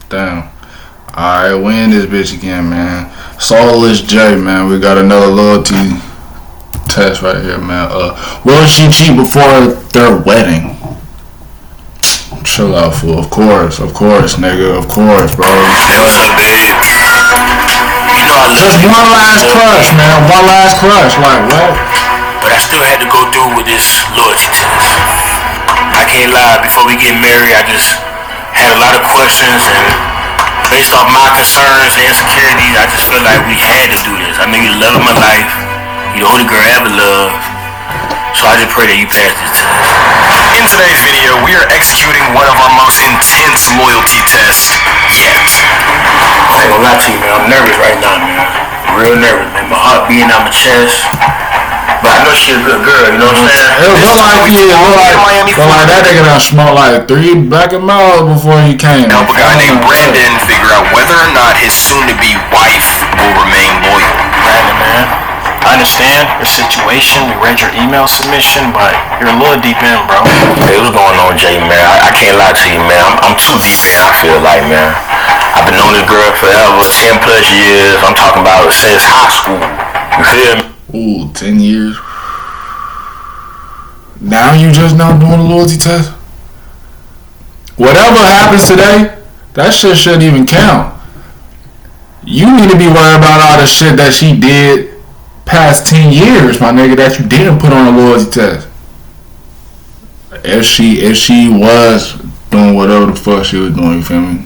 Damn. Alright, we in this bitch again, man. Soulless J, man. We got another loyalty test right here, man. Will she cheat before their wedding? Chill out, fool. Of course, nigga. Of course, bro. What's up, babe? You know I love Just you. one last crush, man. One last crush. Like, what? But I still had to go through with this loyalty test. I can't lie. Before we get married, I just had a lot of questions, and based off my concerns and insecurities, I just felt like we had to do this. I mean, you're the love of my life. You're the only girl I ever loved. So I just pray that you pass this test. In today's video, we are executing one of our most intense loyalty tests yet. I ain't gonna lie to you, man. I'm nervous right now, man. Real nervous, man. My heart beating out my chest. But I know she's a good girl, you know what I'm saying? It look like that nigga done smoked like 3 Black and Milds before he came. Help a guy named Brandon figure out whether or not his soon-to-be wife will remain loyal. Brandon, man, I understand your situation. We read your email submission, but you're a little deep in, bro. Hey, what's going on, Jay, man? I can't lie to you, man. I'm too deep in, I feel like, man. I've been knowing this girl forever, 10 plus years. I'm talking about since high school. You feel me? Ooh, 10 years. Now you just now doing a loyalty test? Whatever happens today, that shit shouldn't even count. You need to be worried about all the shit that she did past 10 years, my nigga, that you didn't put on a loyalty test. If she was doing whatever the fuck she was doing, you feel me?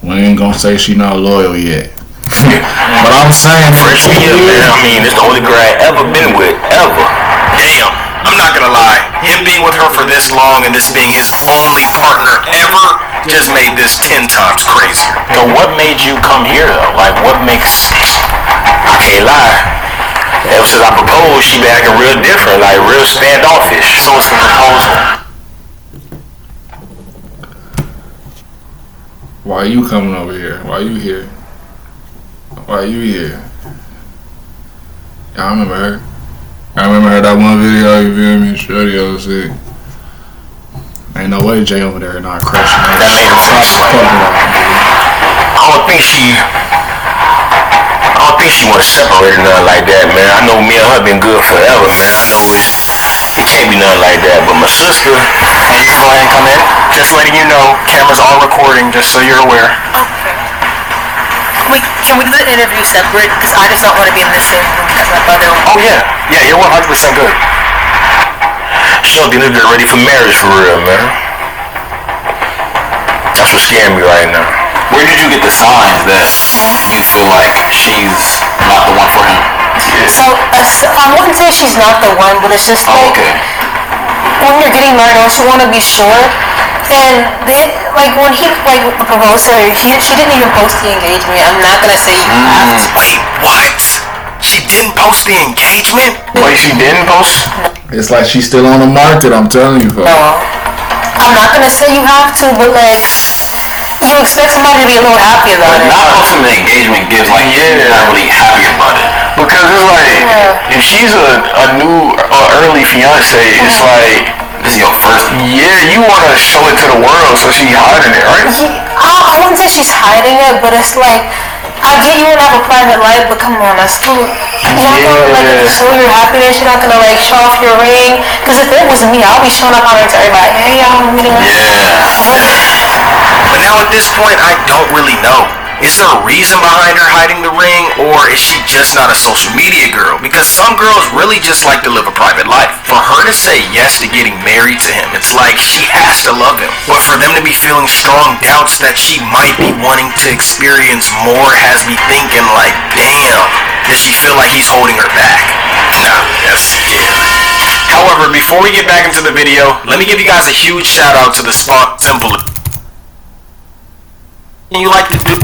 We ain't gonna say she not loyal yet. But I'm saying freshman year, man. I mean, it's the only girl I ever been with, ever. Damn, I'm not gonna lie. Him being with her for this long and this being his only partner ever just made this 10 times crazier. So what made you come here, though? Like, what makes... I can't lie. Ever since I proposed, she been acting real different, like real standoffish. So it's the proposal. why you coming over here? Why you here? Why you here? I remember her. I remember her that one video, you feel me? Shorty over sick. Ain't no way Jay over there not crashing that. That made him fuck I don't think she wanna separate or nothing like that, man. I know me and her been good forever, man. I know it can't be nothing like that. But my sister, And you can go ahead and come in. Just letting you know, cameras are recording, just so you're aware. Okay. Can we do the interview separate? Because I just don't want to be in the same room as my brother. Oh yeah, you're 100% good. she'll get ready for marriage for real, man. That's what's scaring me right now. Where did you get the signs that you feel like she's not the one for him? So I wouldn't say she's not the one, but it's just like when you're getting married, I also want to be sure. And when he proposed to her, she didn't even post the engagement. I'm not gonna say you have to. Wait, what? She didn't post the engagement? Wait, she didn't post? It's like she's still on the market, I'm telling you, folks. No, I'm not gonna say you have to, but you expect somebody to be a little happy about it. Not posting the engagement gives not really happy about it. Because it's like, if she's a new early fiance, it's like, This is your first. yeah, you want to show it to the world, so she's hiding it, right? I wouldn't say she's hiding it, but it's like, I get you want to have a private life, but come on, that's too. You're not gonna show your happiness. You're not gonna show off your ring. Because if it was me, I'll be showing up on it to everybody. Hey, y'all, I'm meeting. But now at this point, I don't really know. Is there a reason behind her hiding the ring, or is she just not a social media girl? Because some girls really just like to live a private life. For her to say yes to getting married to him, it's like she has to love him. But for them to be feeling strong doubts that she might be wanting to experience more has me thinking like, damn, does she feel like he's holding her back? Nah, that's scary. However, before we get back into the video, let me give you guys a huge shout out to the spot Simple. You like to do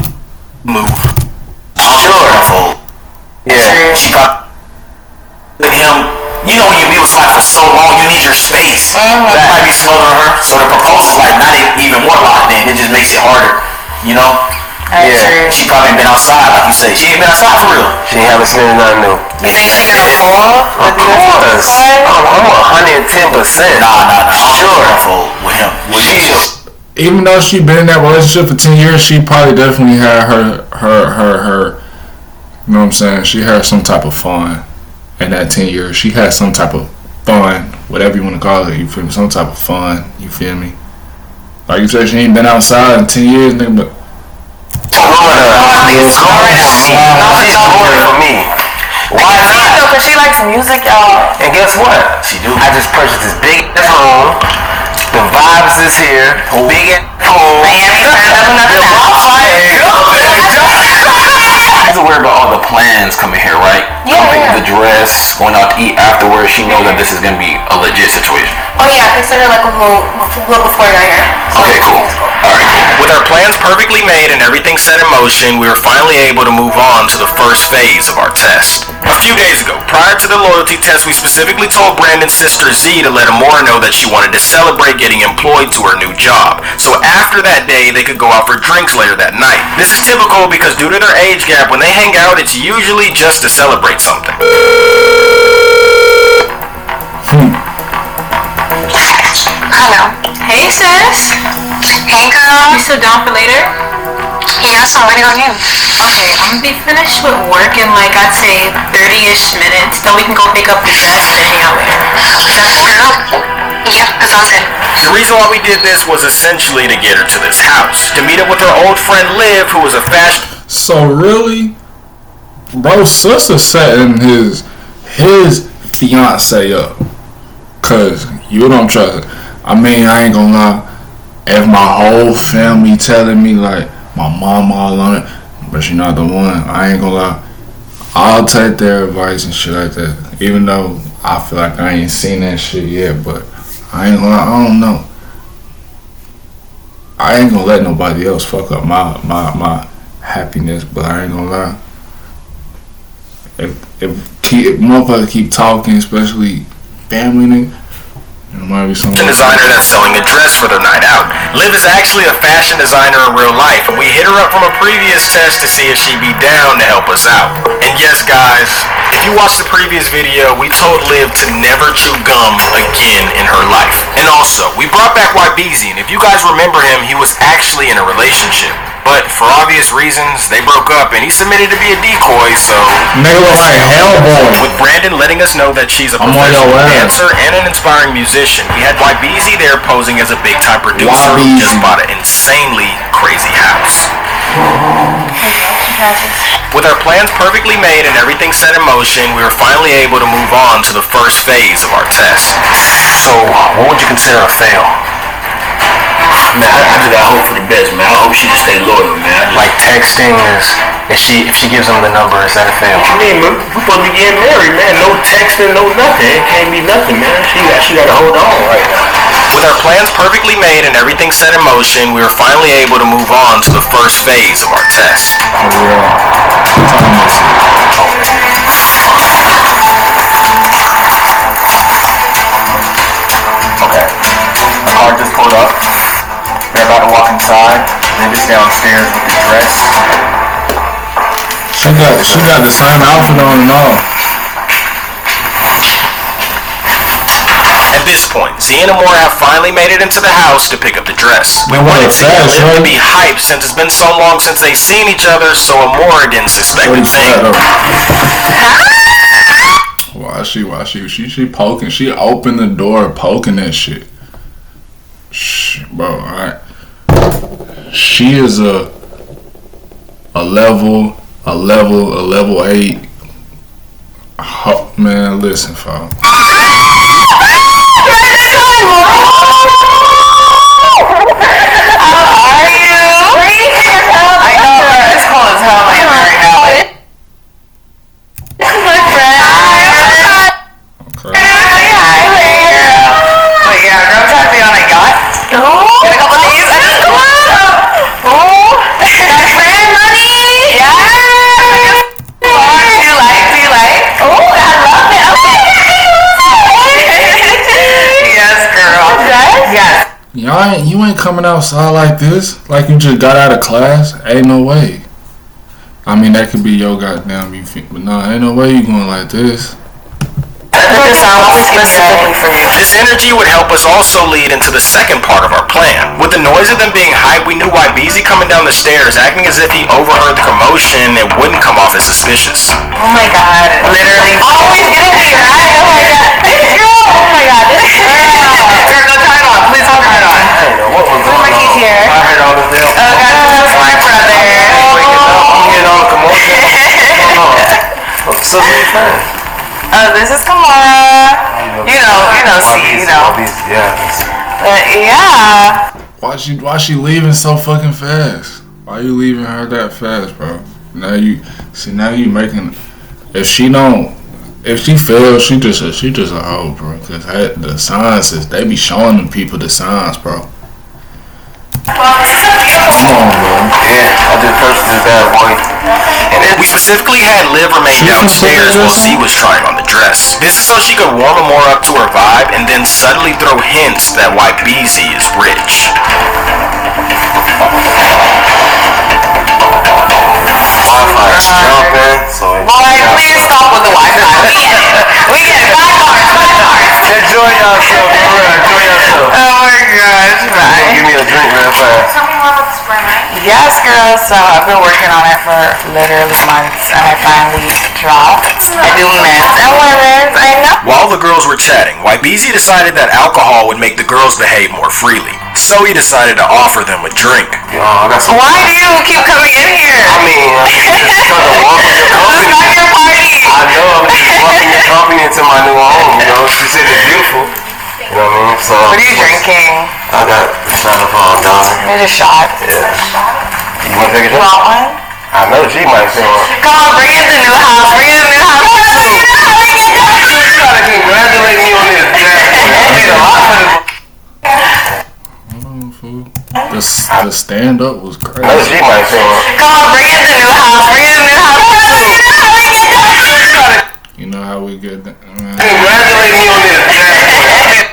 move. Sure. Yeah. She got him. You know when you be with somebody for so long, you need your space. That might be slower on her. So the proposal's like not even more locked in. It just makes it harder. You know? Yeah. She probably ain't been outside, like you say. She ain't been outside for real. She haven't seen nothing new. You think she gonna fall? Of course. I'm 110%. Nah. Sure. With him. She's even though she been in that relationship for 10 years, she probably definitely had her. You know what I'm saying? She had some type of fun in that 10 years. She had some type of fun, whatever you want to call it. You feel me? Some type of fun. You feel me? Like you said, she ain't been outside in 10 years, nigga. But She's boring for me. Why not? Because she likes music, y'all. And guess what? She do. I just purchased this big room. The vibes is here. Big ass pool. She's aware about all the plans coming here, right? Yeah, Coming yeah. the dress, going out to eat afterwards. She knows that this is gonna be a legit situation. Oh yeah, consider like a little before you're here. Okay, cool. Alright. With our plans perfectly made and everything set in motion, we were finally able to move on to the first phase of our test. A few days ago, prior to the loyalty test, we specifically told Brandon's sister Z to let Amora know that she wanted to celebrate getting employed to her new job. So after that day, they could go out for drinks later that night. This is typical because due to their age gap, when they hang out, it's usually just to celebrate something. Hello. Hey sis. Hey girl. You still down for later? Yes, I'm waiting on you. Okay, I'm gonna be finished with work in like I'd say 30-ish minutes. Then we can go pick up the dress and then hang out later. Is that cool? Girl? Yep, that sounds good. The reason why we did this was essentially to get her to this house, to meet up with her old friend Liv, who was a fashion... so really, bro, sister setting his fiance up, cause you don't trust it. I mean, I ain't gonna lie. If my whole family telling me like my mom all on it, but she not the one, I ain't gonna lie. I'll take their advice and shit like that. Even though I feel like I ain't seen that shit yet, but I ain't gonna lie, I don't know. I ain't gonna let nobody else fuck up my happiness, but I ain't gonna lie. If motherfuckers keep talking, especially family nigga, there might be some designer that's selling a dress for their night out. Liv is actually a fashion designer in real life, and we hit her up from a previous test to see if she'd be down to help us out. And yes, guys, if you watched the previous video, we told Liv to never chew gum again in her life. And also, we brought back YBZ, and if you guys remember him, he was actually in a relationship. But for obvious reasons, they broke up, and he submitted to be a decoy, so... nigga look like Hellboy. With Brandon letting us know that she's a professional dancer and an inspiring musician, we had YBZ there posing as a big-time producer who just bought an insanely crazy house. With our plans perfectly made and everything set in motion, we were finally able to move on to the first phase of our test. So, what would you consider a fail? Man, I just gotta hope for the best, man. I hope she just stay loyal, man. Like texting is, if she gives him the number, is that a fail? What you mean, man? We supposed to be getting married, man. No texting, no nothing. It can't be nothing, man. She gotta hold on right now. With our plans perfectly made and everything set in motion, we were finally able to move on to the first phase of our test. Okay. The car just pulled up. They're about to walk inside. They're just downstairs with the dress. She got the same outfit on and all. At this point, Z and Amora have finally made it into the house to pick up the dress. We What wanted a to get fast, Liv to right? be hyped since it's been so long since they've seen each other, so Amora didn't suspect a thing. Why she poking? She opened the door poking that shit. Shh, bro, alright. She is a level 8. Man, listen, folks. You ain't coming outside like this, like you just got out of class. Ain't no way. I mean, that could be your goddamn, you feel, but nah, ain't no way you going like this. At this out specifically for you. This energy would help us also lead into the second part of our plan. With the noise of them being hyped, we knew why BZ coming down the stairs, acting as if he overheard the commotion, it wouldn't come off as suspicious. Oh my god, literally. Always getting me right. Oh my god. This girl. Oh my god, this girl. Girl, go try it on. Please don't try it on. I don't know what was going on. Here. I heard all this deal. Oh god, this is my brother. I'm getting all the commotion. So this is Kamara. Yeah. Why she leaving so fucking fast? Why you leaving her that fast, bro? Now you making. If she fails, she just a hoe, bro. Cause the signs they be showing them people the signs, bro. Come on, bro. Yeah, I just cursed this bad boy. And then we specifically had Liv remain downstairs while Z was trying on the dress. This is so she could warm him more up to her vibe and then subtly throw hints that why BZ is rich. Boy, please stop with the Wi-Fi. We get 5 cars. Enjoy yourself, bro. Enjoy yourself. Oh my gosh, bye. Give me a drink real fast. Tell me more about this brand, right? Yes, girl. So I've been working on it for literally months, and I finally dropped. I do men's and women's. I know. While the girls were chatting, YBZ decided that alcohol would make the girls behave more freely. So he decided to offer them a drink. Why do you keep coming in here? I mean, I'm just trying to welcome your company. This is not your party. I know, I'm just welcoming your company into my new home, you know. She said it's beautiful. You know what I mean? So What are you drinking? I got a shot of Don. Here's a shot. Yeah. You want to take a You shot? want one? I know she might say one. Come on, bring it to the new house. Bring it to the new house. You gotta congratulate me on this, man. I did a lot for this. The stand up was crazy. I know she might say one. Come on, bring it to the new house. Bring it to the new house. You know how we get that? Congratulate me on this, man.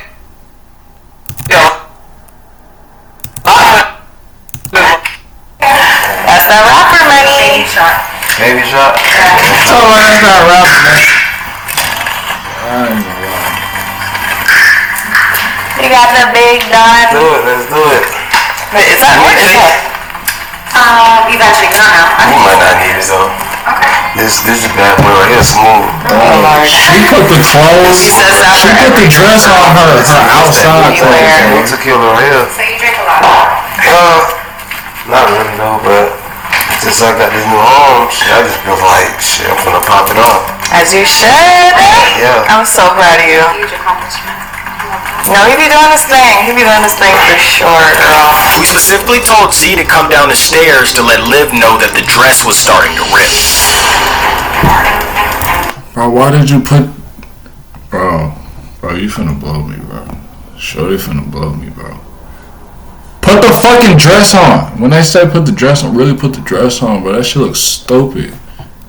That's that rapper money. Baby shot. So that's not rapping, man. I ain't gonna lie. You got the big gun. Let's do it. Wait, is that what is that? You've actually gone now. You might not need it though. Okay. This is bad boy right here, smooth. She put the clothes. She put the dress on her outside. Tequila right here. So you drink a lot? Not really though, but since I got this new home, I just feel like shit, I'm finna pop it off. As you should. Yeah. I'm so proud of you. Huge accomplishment. No, he be doing this thing. He be doing this thing for sure, girl. We specifically told Z to come down the stairs to let Liv know that the dress was starting to rip. Bro, why did you put... Bro, you finna blow me, bro. Shorty finna blow me, bro. Put the fucking dress on. When they say put the dress on, really put the dress on, bro. That shit looks stupid.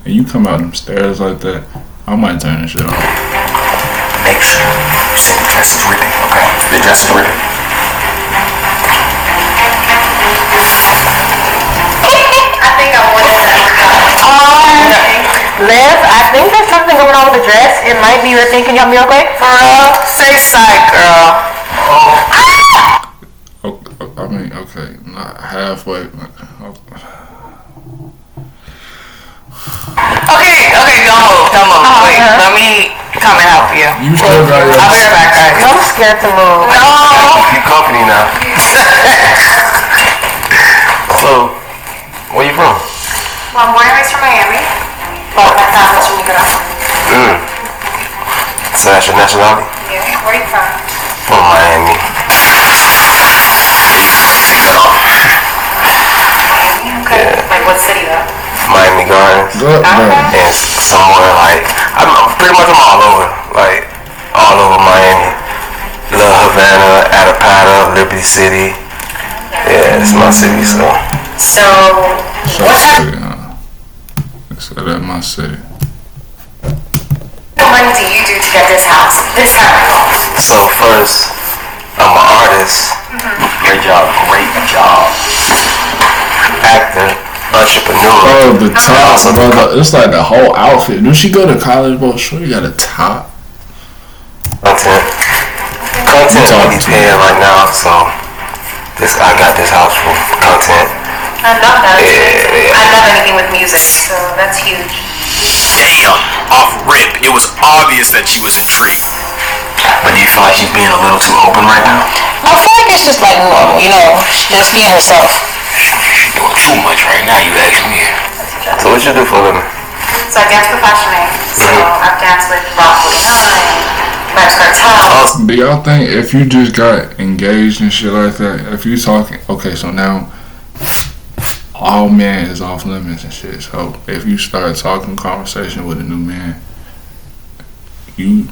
And you come out them stairs like that, I might turn this shit off. Make sure you say the dress is ripping, okay? The dress is ripping. I think I wanted that. Liv, I think there's something going on with the dress. It might be ripping. Can you help me real quick? For real? Say side, girl. I mean, okay, not halfway. Okay, don't move. Wait, let me come and help you. You still got your... I'll be right back, guys. I'm scared to move. No. You company now. So, where you from? Well, I'm born and raised from Miami. But my family's from Nicaragua. So that's your nationality? Yeah. Where are you from? From Miami. Okay. Like what city though? Miami Gardens. And somewhere like, I'm pretty much all over. Like, all over Miami. La Havana, Attapata, Liberty City. Yeah, it's my city, so. So, What city, huh? So that's my city. what money do you do to get this house? This kind of house? So first, I'm an artist. Great job. Actor, entrepreneur. Oh, the top, bro. It's like the whole outfit. Do she go to college, bro? Sure, you got a top. content. Content really paying right now, so I got this house for content. I love that. Yeah. I love anything with music, so that's huge. Damn, off rip, it was obvious that she was intrigued. But do you feel like she's being a little too open right now? I feel like it's just like normal, just being herself. She's doing too much right now, you ask me. So what you do for a living? So I dance professionally. So I've danced with Rock 49, Max Cartel. Do y'all think if you just got engaged and shit like that, if you talking, okay, so now all men is off limits and shit. So if you start talking conversation with a new man,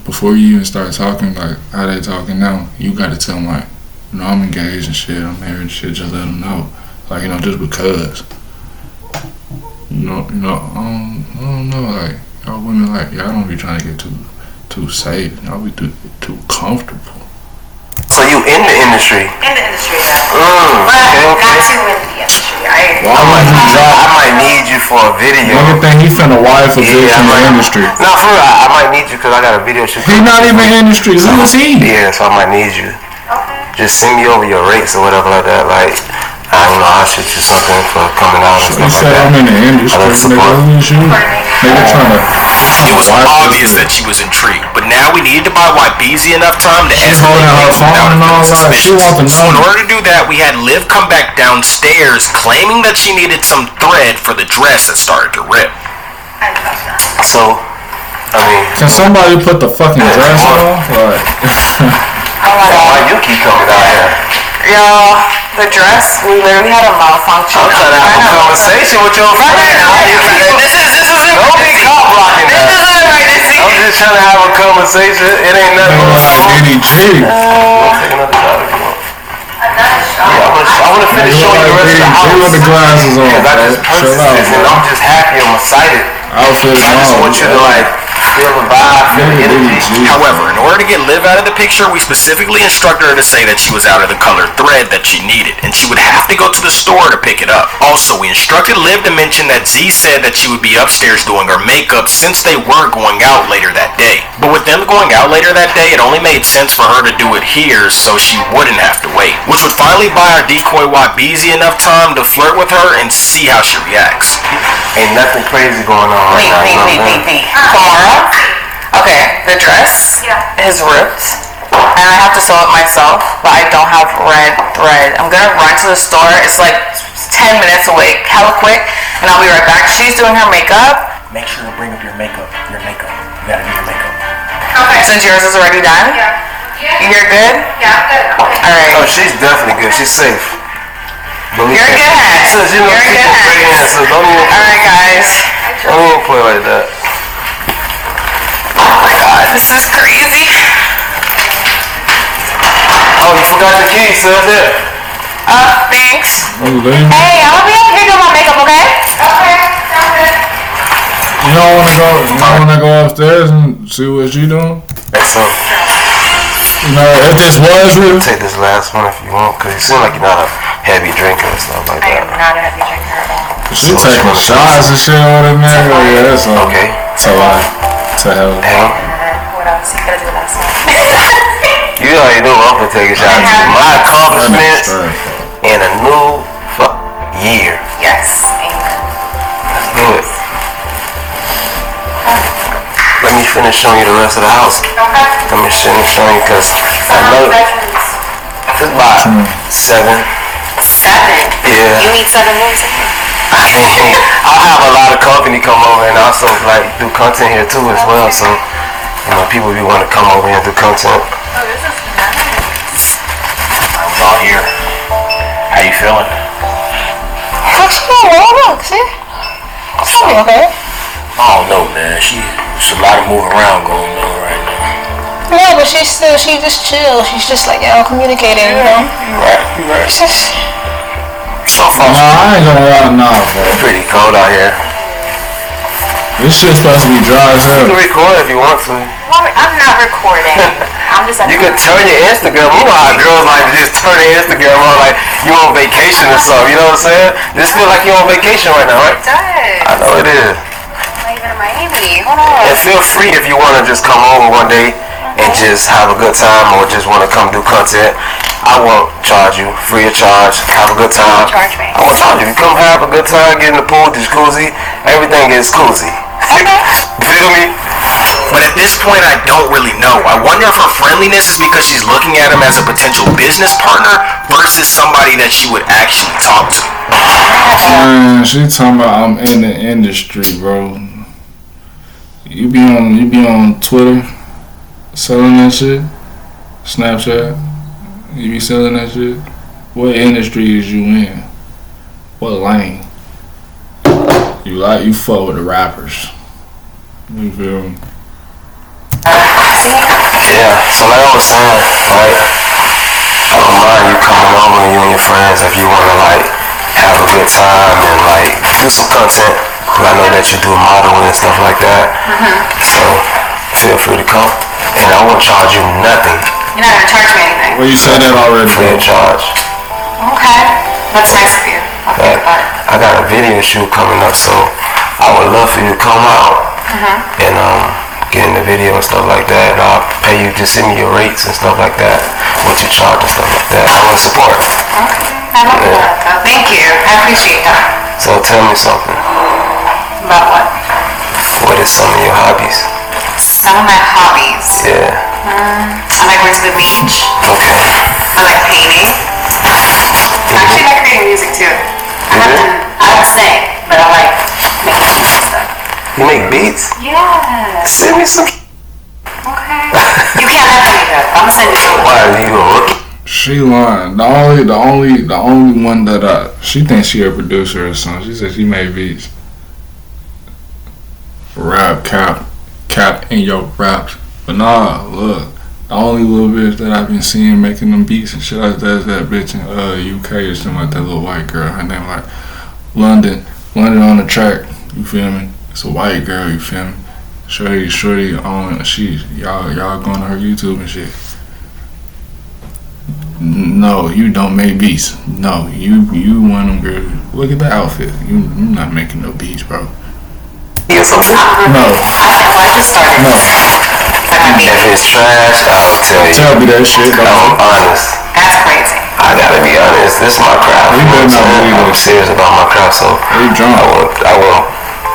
before you even start talking like how they talking now, you gotta tell them like, I'm engaged and shit, I'm married and shit. Just let them know, like just because. I don't know, like y'all women, like y'all don't be trying to get too safe. Y'all be too comfortable. So you in the industry? In the industry, yeah. But not too in the industry. I might need you for a video. Nigga think he finna wife a bitch in the industry. No, for real, I might need you because I got a video shoot. He not even in the industry. Who is he? Yeah, so I might need you. Okay. Just send me over your rates or whatever like that. Like, I don't know, I'll shoot you something for coming out and stuff like that. I'm in the industry. Nigga, who is you? Nigga trying to. It was obvious that she was intrigued, but now we needed to buy YBZ enough time to escalate things without offending suspicions. So in order to do that, we had Liv come back downstairs claiming that she needed some thread for the dress that started to rip. So, I mean... Can somebody put the fucking dress on? Like... Why you keep coming out here? Yo, the dress, we literally had a malfunction. I'm trying to have a conversation with your friend. This isn't Don't be cop blocking that. I'm just trying to have a conversation. It ain't nothing going on. NEG. Take another shot if you want. I want to finish showing you the rest of the house. With the glasses on. Because I just purchased this and I'm just happy. I'm excited. I just want you to feel the vibe, feel the energy. However, in order to get Liv out of the picture, we specifically instructed her to say that she was out of the color thread that she needed, and she would have to go to the store to pick it up. Also, we instructed Liv to mention that Z said that she would be upstairs doing her makeup since they were going out later that day. But with them going out later that day, it only made sense for her to do it here so she wouldn't have to wait, which would finally buy our decoy YBZ enough time to flirt with her and see how she reacts. Ain't nothing crazy going on right now. Tomorrow, okay, the dress is ripped, and I have to sew it myself, but I don't have red thread. I'm gonna run to the store. It's like 10 minutes away, hella quick, and I'll be right back. She's doing her makeup. Make sure to bring up your makeup. You gotta do your makeup. Okay. Since yours is already done? Yeah. You're good? Yeah, I'm good. Okay. Alright. Oh, she's definitely good. She's safe. You're in good hands. Since you know You're in people good great hands, hands. so don't even Alright, guys. play like that. Oh my god, this is crazy. Oh, you forgot the key, so that's it. Thanks. Hey, I'm gonna be up here doing my makeup, okay? Okay, sounds good. You don't wanna go upstairs and see what she doing? So, If this was real. take this last one if you want, because you seem like you're not a heavy drinker and stuff like I that. am not a heavy drinker at all. She taking shots and shit on it, man. Oh, yeah, that's all. Okay. To hell. Damn. What else you gotta do last night? You already know I'm gonna take a shot. My accomplishments in a new year. Yes. Let's do it. Let me finish showing you the rest of the house. Okay. Let me finish showing you because I know it's about 7. 7? Yeah. You need 7 rooms in here? I'll have a lot of company come over and also do content here too as well. So people be want to come over here and do content. Oh, this is nice. I was all here. How you feeling? Actually, look, see? She'll be okay. I don't know, man. There's a lot of moving around going on right now. Yeah, but she just chill. She's just like, communicating, You right. It's just... So far, I ain't gonna lie, bro. it's pretty cold out here. This shit's supposed to be dry as You hell. can record if you want to. Well, I'm not recording. I'm just You can turn your Instagram. You know how girls like to just turn their Instagram on like you on vacation or something. You know what I'm saying? This feel like you on vacation right now, right? It does. I know it is. I'm not even in Miami. Hold on. And feel free if you want to just come over one day and just have a good time or just want to come do content, I won't charge you, free of charge, have a good time. Charge me. I won't charge you. You come have a good time, get in the pool, jacuzzi, everything is cozy. Feel me? But at this point, I don't really know. I wonder if her friendliness is because she's looking at him as a potential business partner versus somebody that she would actually talk to. Man, she talking about I'm in the industry, bro. You be on Twitter selling that shit? Snapchat? You be selling that shit? What industry is you in? What lane? You fuck with the rappers. You feel me? Yeah, so like I was saying, right, I don't mind you coming over, you and your friends, if you want to like have a good time and like do some content. I know that you do modeling and stuff like that. So feel free to come. And I won't charge you nothing. You're not gonna charge me anything. Well, you said that already. Free of charge. Okay. That's nice of you. I'll think about it. I got a video shoot coming up, so I would love for you to come out and get in the video and stuff like that. And I'll pay you, just send me your rates and stuff like that, what you charge and stuff like that. I want to support. Okay. I love that though. Thank you. I appreciate that. So tell me something. About what? What is some of your hobbies? Some of my hobbies. Yeah. I like going to the beach. Okay. I like painting. Actually, I like creating music too. I don't sing, but I like making beats and stuff. You make beats? Yes. Send me some. Okay. You can't have any though. I'm gonna send you some. Why are you a rookie? She lying. The only one that she thinks she a producer or something. She said she made beats. Rap cap in your raps. But nah, look. The only little bitch that I've been seeing making them beats and shit like that is that bitch in UK or something like that little white girl. Her name like London on the track. You feel me? It's a white girl. You feel me? Shorty on y'all going to her YouTube and shit. No, you don't make beats. No, you one of them girls. Look at the outfit. You not making no beats, bro. Get something? No. I just started. No. If it's trash, I'll tell you. Tell me that shit. I'm honest. That's crazy. I gotta be honest. This is my craft. You better not believe I'm it. serious about my craft, so You drunk. I won't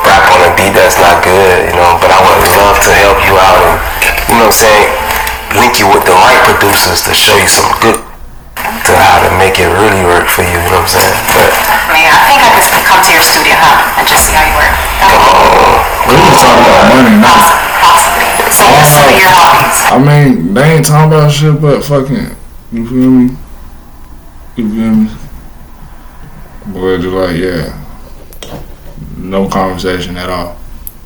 rap on a beat that's not good, you know. But I would love to help you out and, you know what I'm saying, link you with the right producers to show you some good to how to make it really work for you. You know what I'm saying? But I think I could come to your studio, and just see how you work. come on, We ain't talking about money now. Possibly. So what's some of your hobbies? I mean, they ain't talking about shit but fucking, you feel me? You feel me? Boy, just like, yeah. No conversation at all.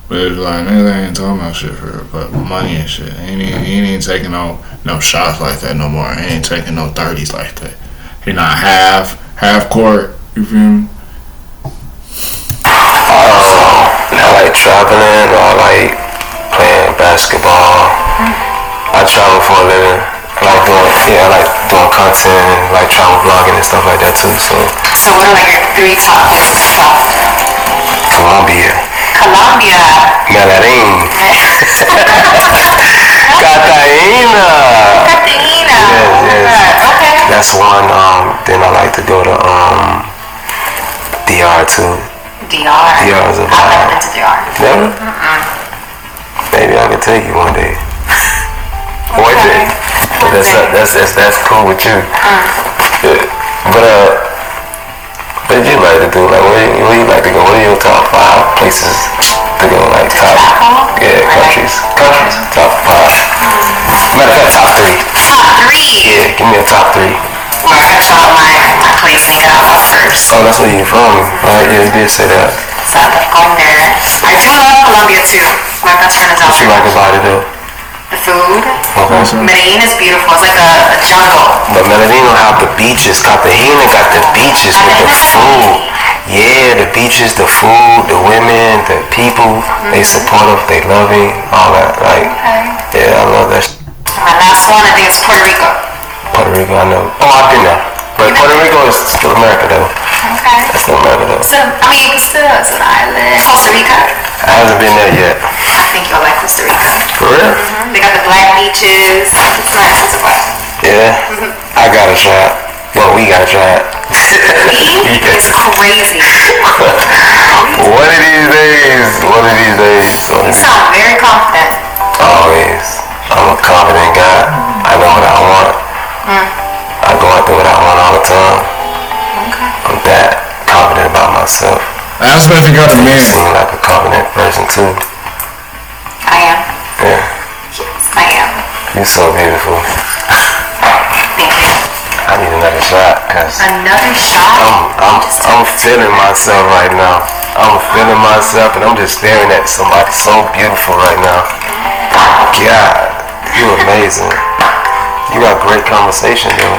But it's like, niggas ain't talking about shit for real, but money and shit. He ain't taking no shots like that no more. He ain't taking no 30s like that. He not half court, you feel me? I like traveling. I like playing basketball. I travel for a living. I like doing content and like travel blogging and stuff like that too. So what are like your 3 top places to travel? Colombia, Medellin. Medellin, Cartagena. Yes. Okay. That's one. Then I like to go to DR too. DR. DR is a I've never vibe. been to DR. Never? Maybe I could take you one day. One day. That's cool with you. But what do you like to do? Like, where you like to go? What are your top 5 places to go? Like top, countries. Top 5. Matter of fact, top 3. Top 3? Yeah, give me a top 3. Well, I gotta shout out my place in Yall first. Oh, that's where you're from, right? Yeah, you did say that. So I love going there. I do love Colombia too. My best friend is out What you there. like about it though? The food. Okay. Medellin is beautiful. It's like a jungle. But Medellin don't have the beaches. Cartagena got the beaches with the food. Yeah, the beaches, the food, the women, the people. They supportive, they loving, all that. Like, yeah, I love that. My last one, I think it's Puerto Rico. Puerto Rico, I know. Oh, I've been there. But Puerto Rico is still America though. Okay. That's still America though. So, it's an island. Costa Rica. I haven't been there yet. I think I like Costa Rica. For real? They got the black beaches. It's nice. It's a vibe. Yeah. I got a shot. Well, we got a shot. It's crazy. One of these days. You sound very confident. Always. I'm a confident guy. I know what I want. I go after what I want all the time. Okay. I'm that confident about myself. Ask me if you got a You man. seem like a confident person too. I am. Yeah. Yes, I am. You're so beautiful. Thank you. I need another shot, cause Another shot? I'm feeling myself right now. I'm feeling myself, and I'm just staring at somebody so beautiful right now. God, you're amazing. You got great conversation, dude.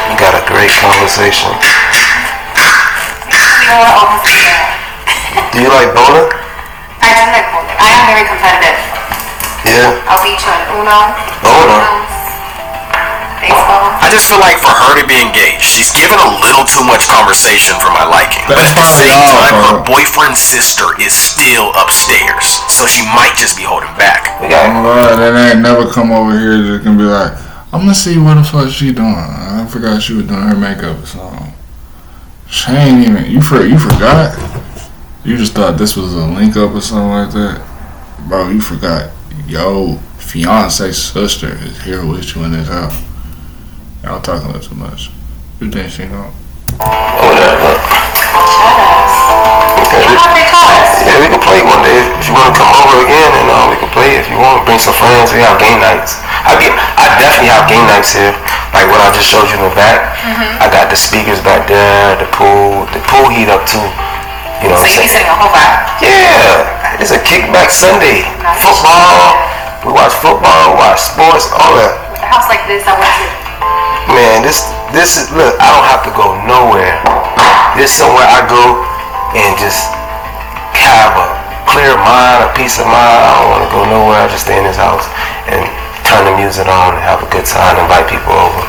You got a great conversation. You know what? Almost there. Do you like bowling? I do like bowling. I am very competitive. Yeah. I'll beat you in Uno. Uno. Baseball. I just feel like for her to be engaged, she's given a little too much conversation for my liking. But at the same time, her boyfriend's sister is still upstairs, so she might just be holding back. That ain't never come over here just gonna be like, I'm gonna see what the fuck she doing. I forgot she was doing her makeup or something. She ain't even, you forgot? You just thought this was a link up or something like that? Bro, you forgot. Yo, fiance's sister is here with you in this house. Y'all talking a little too much. You think she know? Whatever. You know what they call us? Yeah, we can play one day. If you want to come over again, and we can play. If you want, bring some friends. We have game nights. I definitely have game nights here. Like what I just showed you in the back. I got the speakers back there. The pool heat up too. You know. So you be sitting a whole lot? Yeah, it's a kickback Sunday. Football. We watch football. Watch sports. All that. With a house like this, I want to. Man, this is, look, I don't have to go nowhere. This is somewhere I go and just have a clear mind, a peace of mind. I don't want to go nowhere. I just stay in this house and turn the music on and have a good time, invite people over.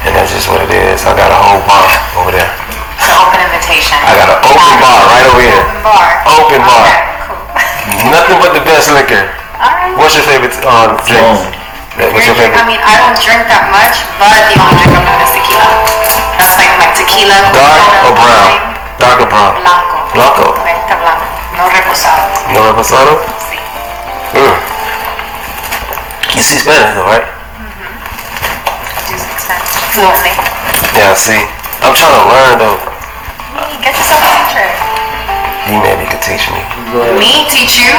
And that's just what it is. I got a whole bar over there. It's an open invitation. I got an open bar right over here. Open bar. Okay, cool. Nothing but the best liquor. Alright. What's your favorite drink? What's your favorite? I mean, I don't drink that much, but the only drink I'm doing is tequila. That's like my tequila. Dark or brown? Dark or brown? Blanco. Blanco. Ahorita blanco. No reposado. No reposado? Sí. You see Spanish though, right? Do speak Spanish fluently. Yeah, see. I'm trying to learn though. Get yourself a teacher. You maybe could teach me. Me? Teach you?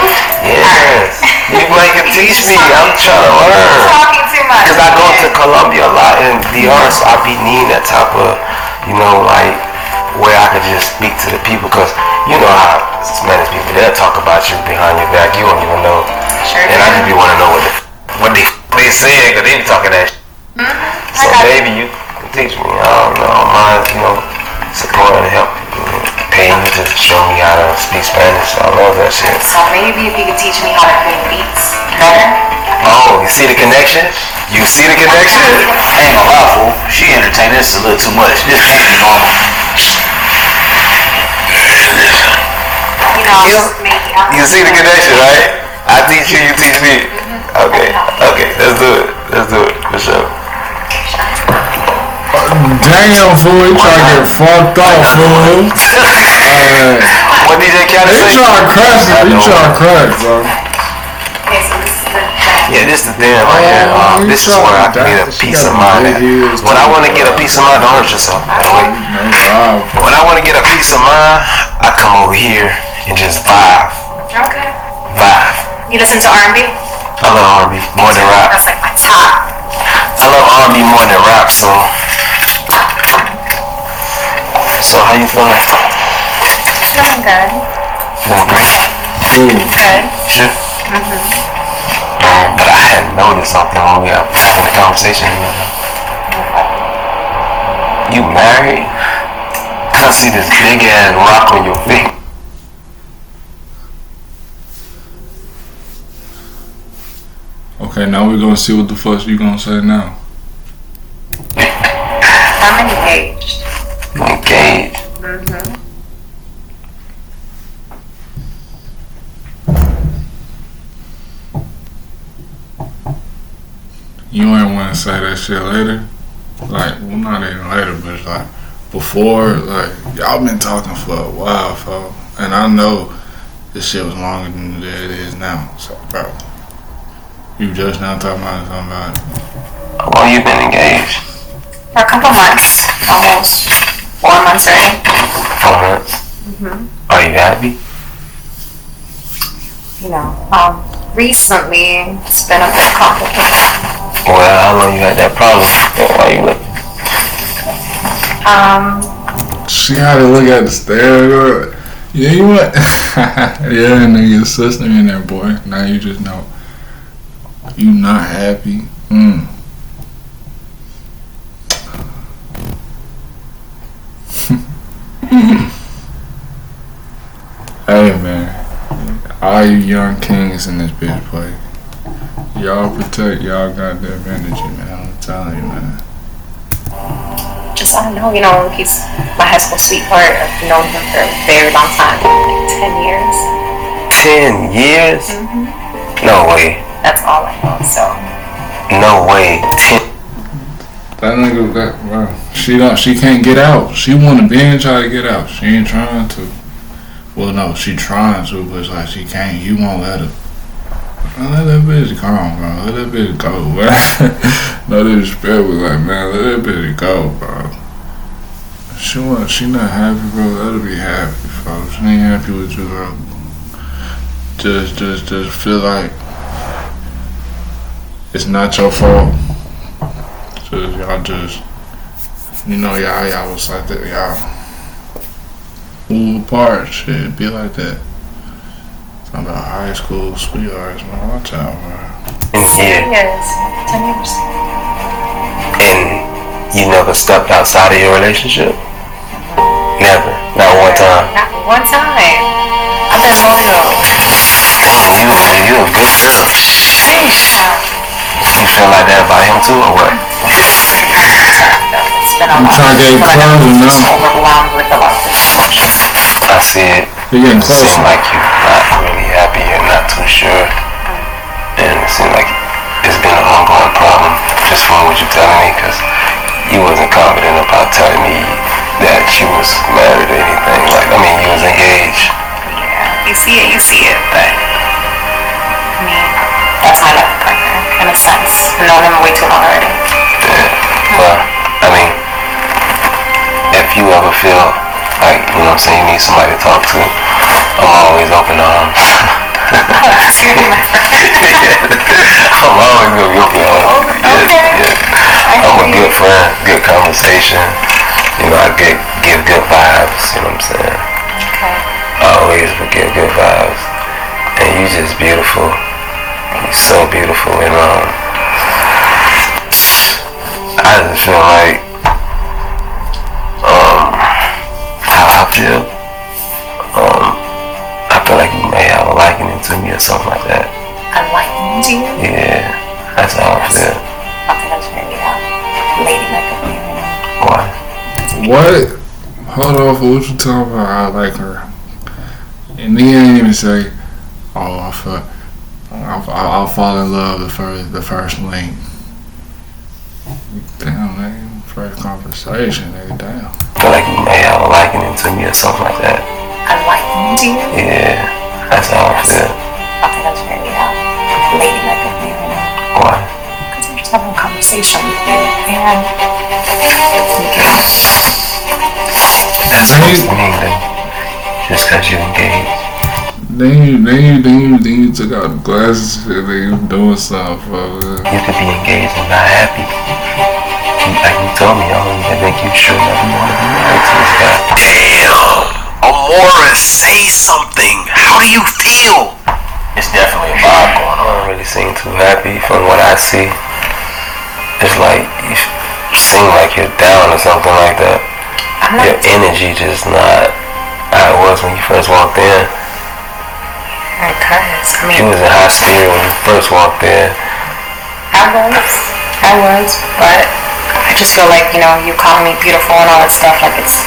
Yes. You might could teach me. I'm trying to learn. Talking too much. Because I go to Colombia a lot and DR, so I be needing that type of, like, where I could just speak to the people. Because you know how Spanish people, they'll talk about you behind your back. You don't even know. Sure. And I just be want to know what they saying, because they be talking that shit. So maybe you can teach me. I don't know. Mind, support and help. Paying you to show me how to speak Spanish. I love that shit. So maybe if you could teach me how to play beats better. Oh, you see the connection? You see the connection? I ain't gonna lie, fool. She entertained this a little too much. This can't be normal. You see the connection, right? I teach you, you teach me. Okay, let's do it, for sure. Damn, fool, you trying to get fucked up, fool. What DJ Khaled say? You trying to crash, bro. Okay, so this is the Yeah, this is the thing right here. This is where I can get a peace of mind at. When I want to get a peace of mind, don't hurt yourself. When I want to get a peace of mind, I come over here and just vibe. Okay. Vibe. You listen to R&B? I love R&B more than rap. That's like my top. I love R&B more than rap, so how you feeling? Feeling good. Feeling great? Good. Sure? But I had noticed something when we were having the conversation. You married? I see this big ass rock on your finger. Okay, now we're gonna see what the fuck you gonna say now. I'm engaged. Engaged? you ain't want to say that shit later. Like, well, not even later, but it's like before. Like, y'all been talking for a while, folks. And I know this shit was longer than it is now. So, bro, you just now talking about somebody. How long you been engaged? For a couple months, almost 4 months already. 4 months? Mm-hmm. Are you happy? You know, recently it's been a bit complicated. Well, how long you had that problem? Why you looking? She had to look at the stairs. Yeah, you what? Yeah, and then your sister in there, boy. Now you just know you not happy. Hey man, all you young kings in this bitch play. Y'all protect y'all goddamn energy, man. I'm telling you, man. Just, I don't know, you know, he's my high school sweetheart. I've known him for a very long time, like 10 years. 10 years? Mm-hmm. No way. That's all I know, so. No way. 10. That nigga, bro, she can't get out. She wanna be and try to get out. She ain't trying to. Well, no, she trying to, but it's like she can't. You won't let her. Let that bitch come, bro. Let that bitch go, bro. No disrespect, but like, man, let that bitch go, bro. She not happy, bro. Let her be happy, bro. She ain't happy with you, bro. Just feel like it's not your fault. Y'all y'all was like that, y'all move apart, shit, be like that. Talking about high school sweethearts, man. Watch out, man. 10 years. 10 years. And you never stepped outside of your relationship? Never. Not one time. Not one time. I've been loyal. You a good girl. Sheesh. You feel like that about him too, or what? It's been a I'm lot. trying to get closer now. Overwhelmed with a lot of emotions. I see it. You're getting It closer. seems like you're not really happy, you're not too sure. And it seems like it's been an ongoing problem just from what you're telling me, because you wasn't confident about telling me that you was married or anything. Like, I mean, you was engaged. Yeah, you see it, but I mean, that's my life partner, in a sense. I've known him way too long already. Yeah. Well, I mean, if you ever feel like, you know what I'm saying, you need somebody to talk to, I'm always open arms. That's really my friend. I'm always gonna be open arms. Okay. Yeah. I'm a good friend, good conversation. You know, I give good vibes, you know what I'm saying? Okay. Always give good vibes. And you just beautiful. You're so beautiful, and I just feel like how I feel. I feel like you may have a liking to me or something like that. A liking to you? Yeah, that's how I feel. I think that's very ladylike of me, you know. Why? What? Hold on, for what you talking about? I like her. And he ain't even say, oh, I'll fall in love the first link. Damn, nigga. First conversation, nigga. Damn. I feel like you may have a liking to me or something like that. A liking to you? Yeah, that's how I feel. I think that's very ladylike of me, you know. Why? Because I'm just having a conversation with you, and That's supposed to mean that just because you're engaged. Then you took out the glasses and then you doing something for You could be engaged and not happy. Like you told me, I think you should never want to be married to this guy. Damn! Amora, say something. How do you feel? It's definitely a vibe going I on. don't really seem too happy from what I see. It's like you seem like you're down or something like that. Your energy just not how it was when you first walked in. because, I You mean, was in high spirit when you first walked in. I was, but I just feel like, you know, you calling me beautiful and all that stuff, like it's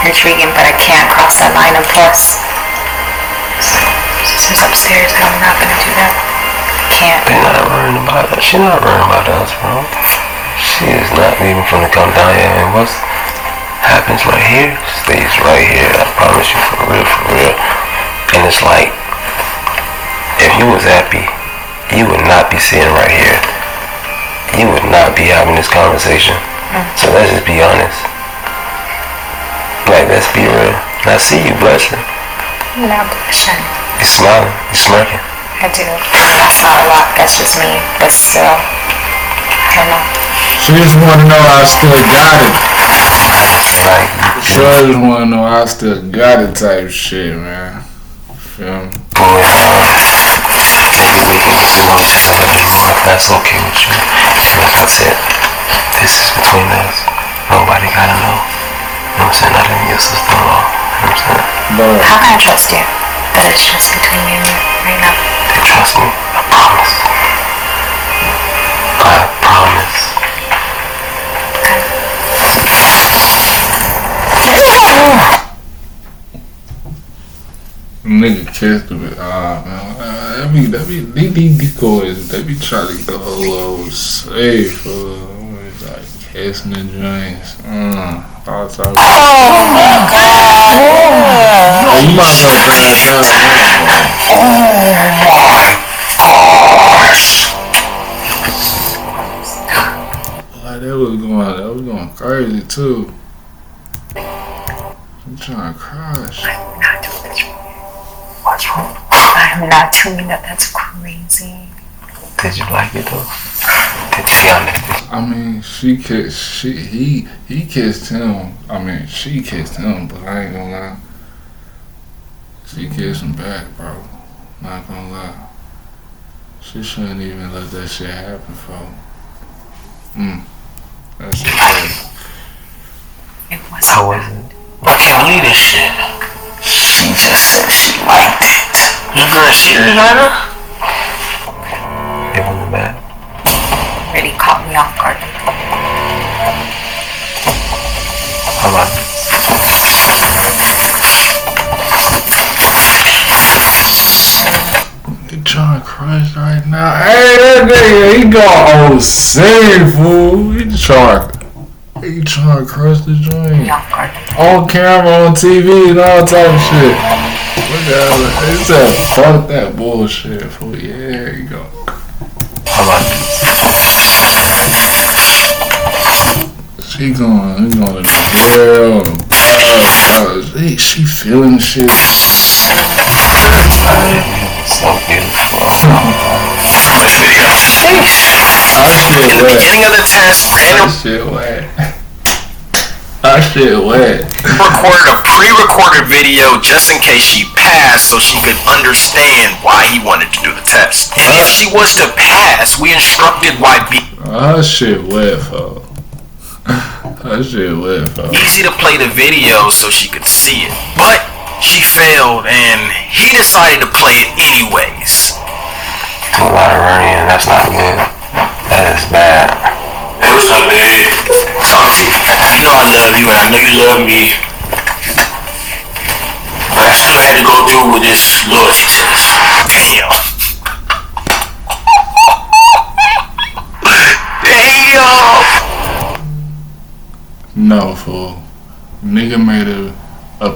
intriguing, but I can't cross that line, and plus, since upstairs, I'm not gonna do that. I can't. They're not worrying about us. She's not worrying about us, bro. She is not leaving from the come down here. And what happens right here stays right here. I promise you, for real, for real. And it's like, if you was happy, you would not be sitting right here. You would not be having this conversation. So let's just be honest. Like, let's be real. I see you blushing. I'm not blushing. You're smiling. You're smirking. I do. That's not a lot. That's just me. But still, I don't know. She just want to know I still got it. Like, She just want to know I still got it type shit, man. Feel me? boy, maybe we can get to know each other a little more. If that's okay with you. Like I said, this is between us. Nobody gotta know. You know what I'm saying? Not even your sister-in-law. You know what I'm saying? But How can I trust you? That it's just between me and you right now. Then trust me. I promise. I promise. nigga kissed a bit. Man. These decoys, they be trying to go a little safe. It's like kissing the joints. All type of Oh my god. Oh, you might as well bring that down. Like that was going crazy too. I'm trying to crush. What's wrong? I'm not doing that. That's crazy. Did you like it though? Did you feel it? I mean, he kissed him. I mean, she kissed him, but I ain't gonna lie. She kissed him back, bro. Not gonna lie. She shouldn't even let that shit happen, folks. That shit crazy. It was. How was it? I can't believe this shit. She just said she liked it. You girl serious right now? It wasn't bad. Really caught me off guard. How about it? He trying to crush right now. Hey, that nigga, he got insane, fool. He trying to crush the joint. On camera, on TV, and all type of shit. Look at it. He said, fuck that bullshit, fool. Yeah, you go. How about it? He going to the jail. She feeling shit. So beautiful. This video. In the beginning of the test, Randall That shit wet. recorded a pre-recorded video just in case she passed so she could understand why he wanted to do the test. And if she was to pass, we instructed YB That shit wet, folks. That shit wet, folks. easy to play the video so she could see it. But she failed and he decided to play it anyways. A lot of running, and that's not good. That is bad. Hey, what's up, baby? Talk to you. You know I love you, and I know you love me. But I still had to go through with this loyalty test. Damn. Damn. No, fool. Nigga made a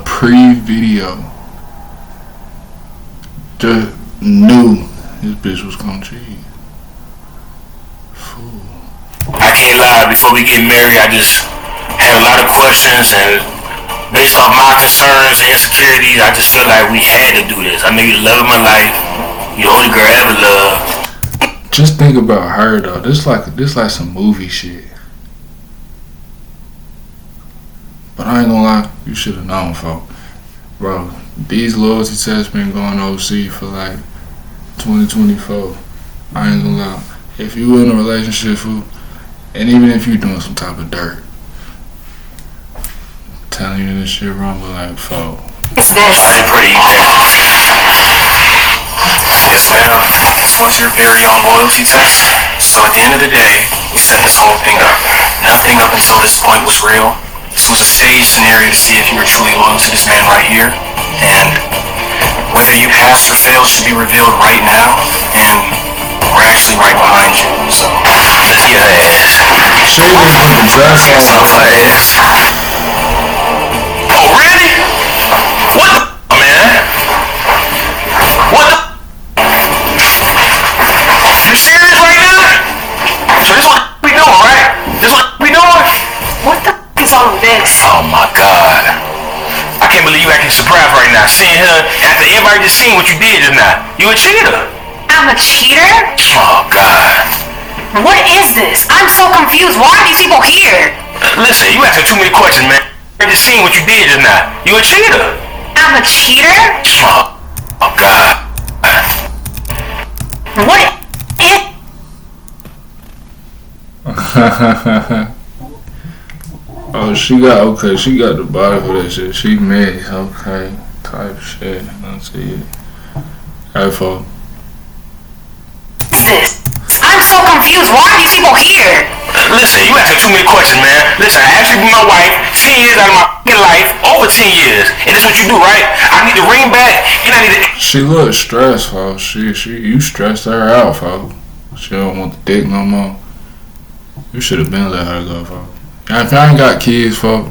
pre-video. Just knew this bitch was gonna cheat. Fool. I can't lie, before we get married, I just had a lot of questions, and based off my concerns and insecurities, I just felt like we had to do this. I know you're the love of my life. You're the only girl I ever loved. Just think about her though. This like some movie shit. But I ain't gonna lie, you should have known, folks. Bro, these loyalty tests been going OC for like 2024. I ain't gonna lie. If you in a relationship, fool, and even if you doing some type of dirt, telling you this shit wrong, but like, folks. It's this. I ain't pretty. Yes, ma'am. This was your very own loyalty test. So at the end of the day, we set this whole thing up. Nothing up until this point was real. This was a stage scenario to see if you were truly loyal to this man right here. And whether you pass or fail should be revealed right now. And we're actually right behind you. So let's get her ass. She was with the dress Get some on. of her ass. Oh, really? What the man? What the? You serious right now? So this what we doing, right? This what we doing? What the is all of this? Oh my God. I can't believe you acting surprised right now. Seeing her after everybody just seen what you did just now. You a cheater. I'm a cheater? Oh God. What is this? I'm so confused. Why are these people here? Listen, you asking too many questions, man. I just seen what you did just now. You a cheater. I'm a cheater? Oh God. What is... Oh, she got the body for that shit. She made okay type shit. Let's see it. Alright, folks. this? I'm so confused. Why are these people here? Listen, you asking too many questions, man. Listen, I asked you to be my wife 10 years out of my fucking life, over 10 years. And this is what you do, right? I need the ring back, and I need to... She looks stressed, folks. You stressed her out, folks. She don't want the dick no more. You should have been let her go, folks. If y'all ain't got kids, folks,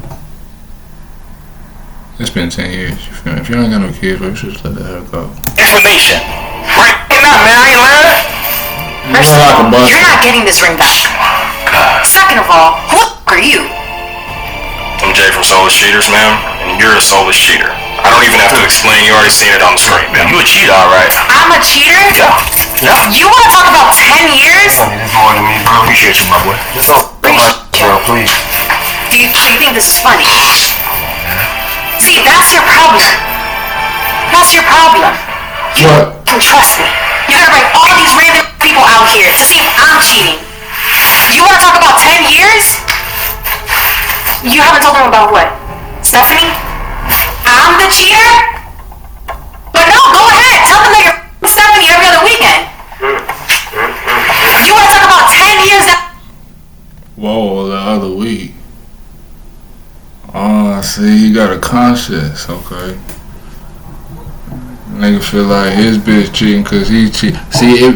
it's been 10 years. You feel me? If you ain't got no kids, folks, you should just let her go. Explanation. Right now, man, I ain't lying. First of all, you're not getting this ring back. Second of all, who are you? I'm Jay from Soulless Cheaters, ma'am, and you're a soulless cheater. I don't even have to explain. You already seen it on the screen, ma'am. You a cheater, all right? I'm a cheater? Yeah. You want to talk about 10 years? Honey, this more than me, bro. Appreciate you, my boy. This don't bro, please. Do you think this is funny? See, that's your problem. That's your problem. You can trust me. You're gonna bring all these random people out here to see if I'm cheating. You want to talk about 10 years? You haven't told them about what? Stephanie? I'm the cheater? But no, go ahead. Tell them that you're Stephanie every other weekend. You want to talk about 10 years that... Whoa, the other week. Oh, I see. He got a conscience. Okay. Nigga feel like his bitch cheating because he cheat. See,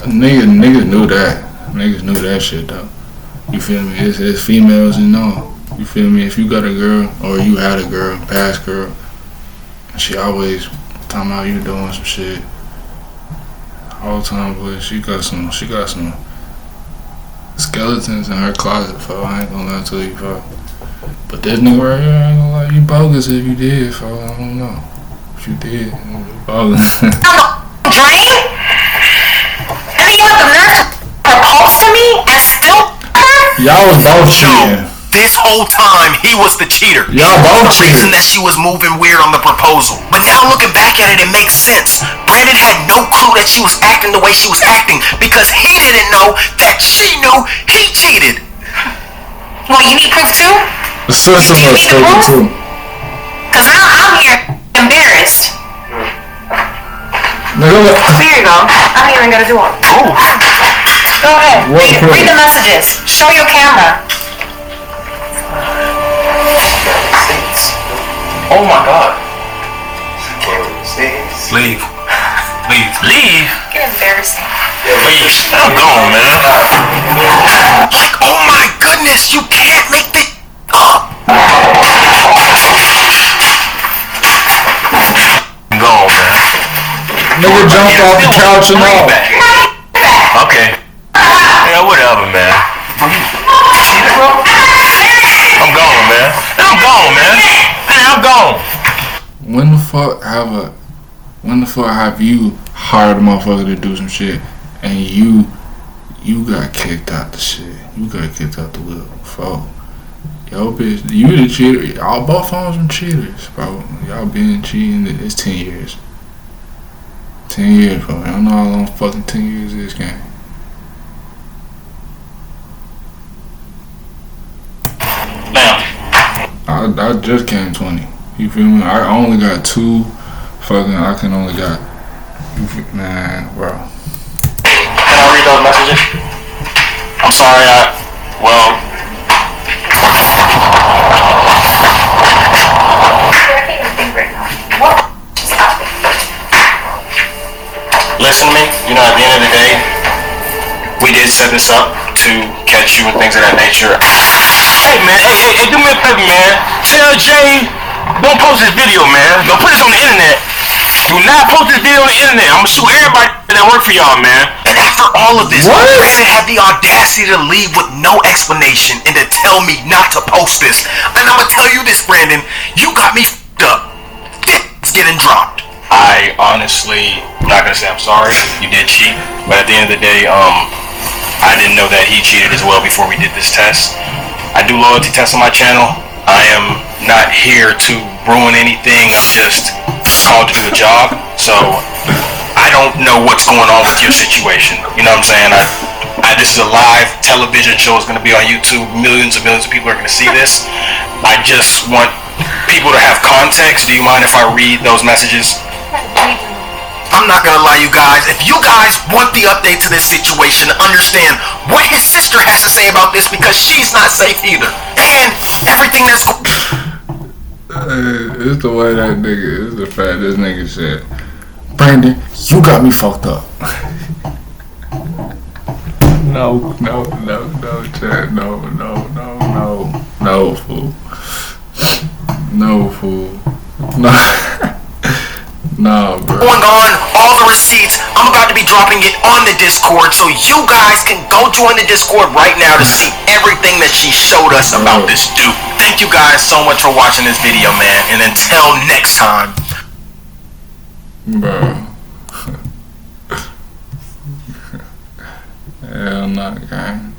niggas knew that. Niggas knew that shit though. You feel me? It's females and know. You feel me? If you got a girl or you had a girl, past girl, she always talking about you doing some shit. All the time, but she got some skeletons in her closet, fo. I ain't gonna lie to you, fo. But this nigga right here, I ain't gonna lie, you bogus if you did, fo. I don't know. If you did, you bogus. Dream? And then you let the nurse propose to me and still... Y'all was both cheating. This whole time, he was the cheater. Y'all both The reason cheated. that she was moving weird on the proposal. But now looking back at it, it makes sense. Brandon had no clue that she was acting the way she was acting because he didn't know that she knew he cheated. Well, you need proof too? The sister was stupid too. Because now I'm here embarrassed. Nigga, Here you go. I don't even gotta do one. Go ahead. Read the messages. Show your camera. Oh my God. Leave. Leave? You're embarrassing. I'm gone, man. Oh my goodness, you can't make this up. I'm gone, man. nigga jumped off the couch and all. Okay. Yeah, whatever, man. I'm gone, man. I'm gone, man. I'm gone. When the fuck have you hired a motherfucker to do some shit and you got kicked out the shit? You got kicked out the whip, fuck. Yo, bitch, you the cheater. Y'all both of them cheaters, bro. Y'all been cheating. It's 10 years. 10 years, bro. Y'all know how long fucking 10 years is, game. I just came 20. You feel me? I only got two fucking. I can only got. Man, bro. Can I read those messages? I'm sorry, listen to me. You know, at the end of the day, we did set this up to catch you and things of that nature. Hey man, hey, do me a favor, man. Tell Jay, don't post this video, man. Don't put this on the internet. Do not post this video on the internet. I'm gonna sue everybody that work for y'all, man. And after all of this, Brandon had the audacity to leave with no explanation and to tell me not to post this. And I'm gonna tell you this, Brandon, you got me f***ed up. It's getting dropped. I honestly, I'm not gonna say I'm sorry. You did cheat, but at the end of the day, I didn't know that he cheated as well before we did this test. I do loyalty tests on my channel. I am not here to ruin anything. I'm just called to do a job. So I don't know what's going on with your situation. You know what I'm saying? This is a live television show. It's going to be on YouTube. Millions and millions of people are going to see this. I just want people to have context. Do you mind if I read those messages? I'm not gonna lie, you guys. If you guys want the update to this situation, understand what his sister has to say about this, because she's not safe either. And everything that's it's the way that nigga, it's the fact this nigga said, Brandon, you got me fucked up. No, Chad, no, fool. No, fool. No, bro. going on, all the receipts. I'm about to be dropping it on the Discord, so you guys can go join the Discord right now to see everything that she showed us about this dude. Thank you guys so much for watching this video, man. And until next time. Bro. Hell no, gang.